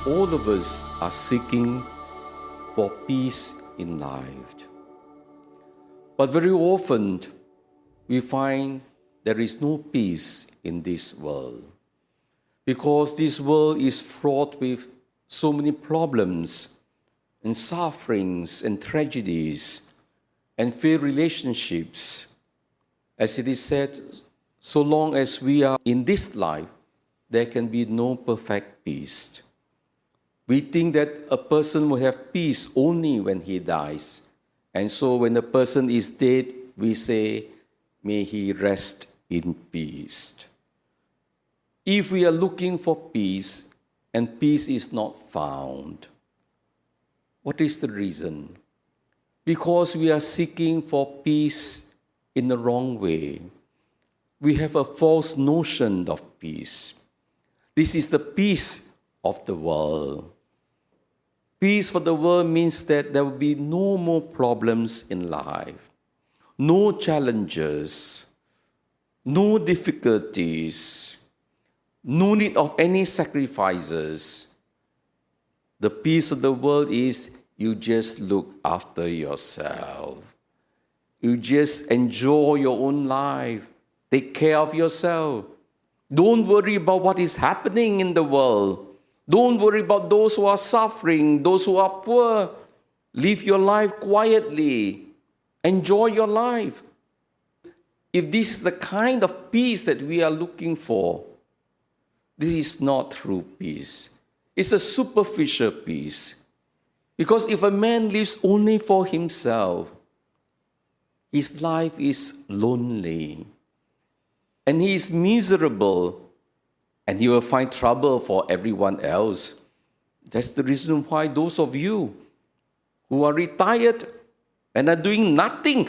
all of us are seeking for peace in life. But very often, we find there is no peace in this world, because this world is fraught with so many problems and sufferings and tragedies and failed relationships. As it is said, so long as we are in this life, there can be no perfect peace. We think that a person will have peace only when he dies. And so when a person is dead, we say, may he rest in peace. If we are looking for peace and peace is not found, what is the reason? Because we are seeking for peace in the wrong way. We have a false notion of peace. This is the peace of the world. Peace for the world means that there will be no more problems in life, no challenges, no difficulties, no need of any sacrifices. The peace of the world is you just look after yourself. You just enjoy your own life. Take care of yourself. Don't worry about what is happening in the world. Don't worry about those who are suffering, those who are poor. Live your life quietly. Enjoy your life. If this is the kind of peace that we are looking for, this is not true peace. It's a superficial peace. Because if a man lives only for himself, his life is lonely. And he is miserable. And he will find trouble for everyone else. That's the reason why those of you who are retired and are doing nothing,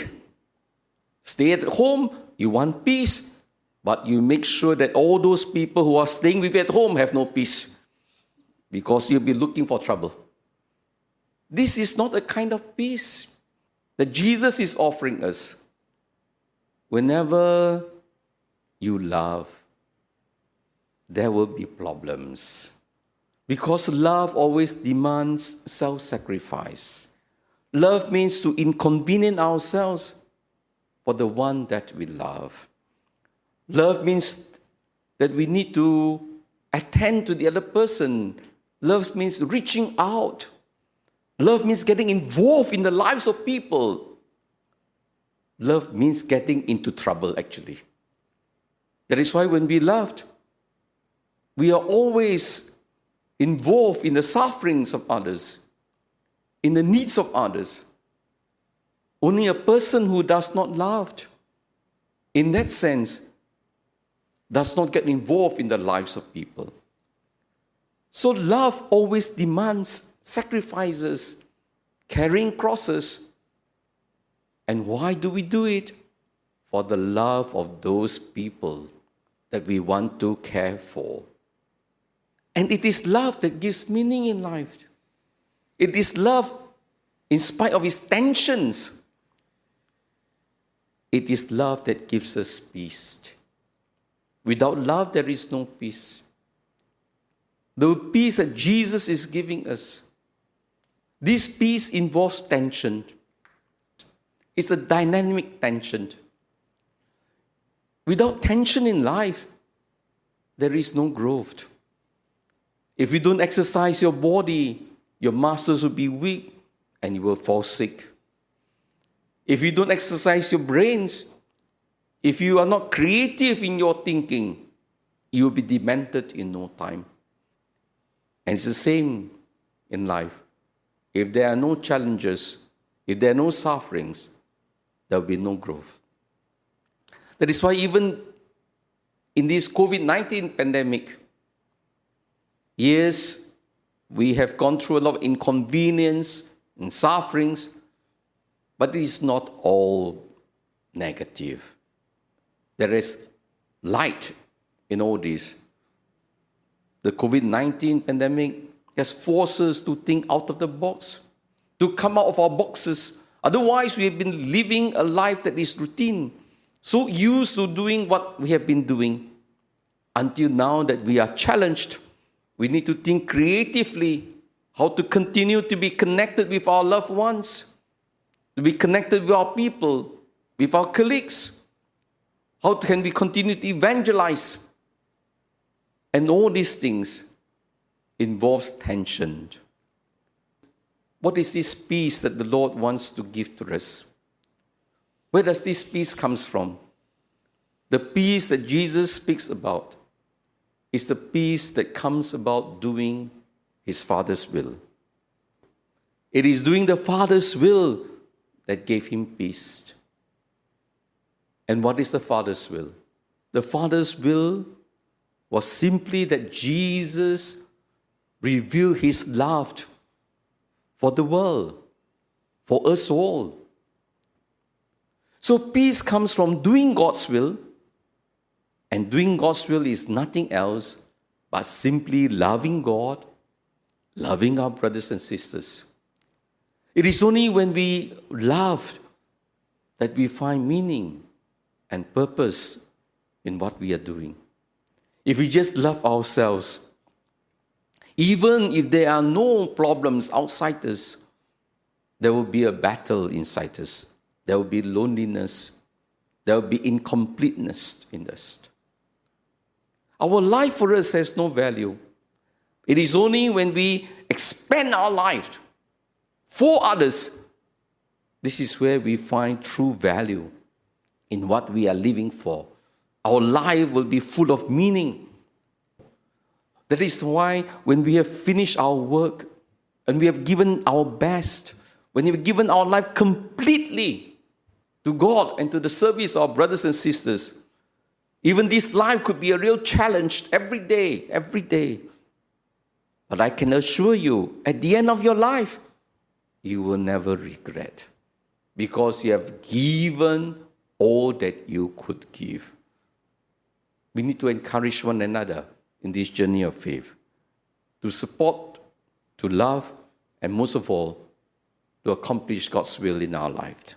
stay at home, you want peace, but you make sure that all those people who are staying with you at home have no peace, because you'll be looking for trouble. This is not a kind of peace that Jesus is offering us. Whenever you love, there will be problems. Because love always demands self-sacrifice. Love means to inconvenience ourselves for the one that we love. Love means that we need to attend to the other person. Love means reaching out. Love means getting involved in the lives of people. Love means getting into trouble, actually. That is why when we loved, we are always involved in the sufferings of others, in the needs of others. Only a person who does not love, in that sense, does not get involved in the lives of people. So love always demands sacrifices, carrying crosses. And why do we do it? For the love of those people that we want to care for. And it is love that gives meaning in life. It is love in spite of its tensions. It is love that gives us peace. Without love, there is no peace. The peace that Jesus is giving us, this peace involves tension. It's a dynamic tension. Without tension in life, there is no growth. If you don't exercise your body, your muscles will be weak and you will fall sick. If you don't exercise your brains, if you are not creative in your thinking, you will be demented in no time. And it's the same in life. If there are no challenges, if there are no sufferings, there will be no growth. That is why even in this COVID-19 pandemic, yes, we have gone through a lot of inconvenience and sufferings, but it is not all negative. There is light in all this. The COVID-19 pandemic has forced us to think out of the box, to come out of our boxes. Otherwise, we have been living a life that is routine, so used to doing what we have been doing, until now that we are challenged We need to think creatively how to continue to be connected with our loved ones, to be connected with our people, with our colleagues. How can we continue to evangelize? And all these things involves tension. What is this peace that the Lord wants to give to us? Where does this peace come from? The peace that Jesus speaks about is the peace that comes about doing His Father's will. It is doing the Father's will that gave Him peace. And what is the Father's will? The Father's will was simply that Jesus revealed His love for the world, for us all. So peace comes from doing God's will, and doing God's will is nothing else but simply loving God, loving our brothers and sisters. It is only when we love that we find meaning and purpose in what we are doing. If we just love ourselves, even if there are no problems outside us, there will be a battle inside us. There will be loneliness. There will be incompleteness in us. Our life for us has no value. It is only when we expand our life for others, this is where we find true value in what we are living for. Our life will be full of meaning. That is why when we have finished our work and we have given our best, when we have given our life completely to God and to the service of our brothers and sisters, even this life could be a real challenge every day. But I can assure you, at the end of your life, you will never regret, because you have given all that you could give. We need to encourage one another in this journey of faith, to support, to love, and most of all, to accomplish God's will in our life.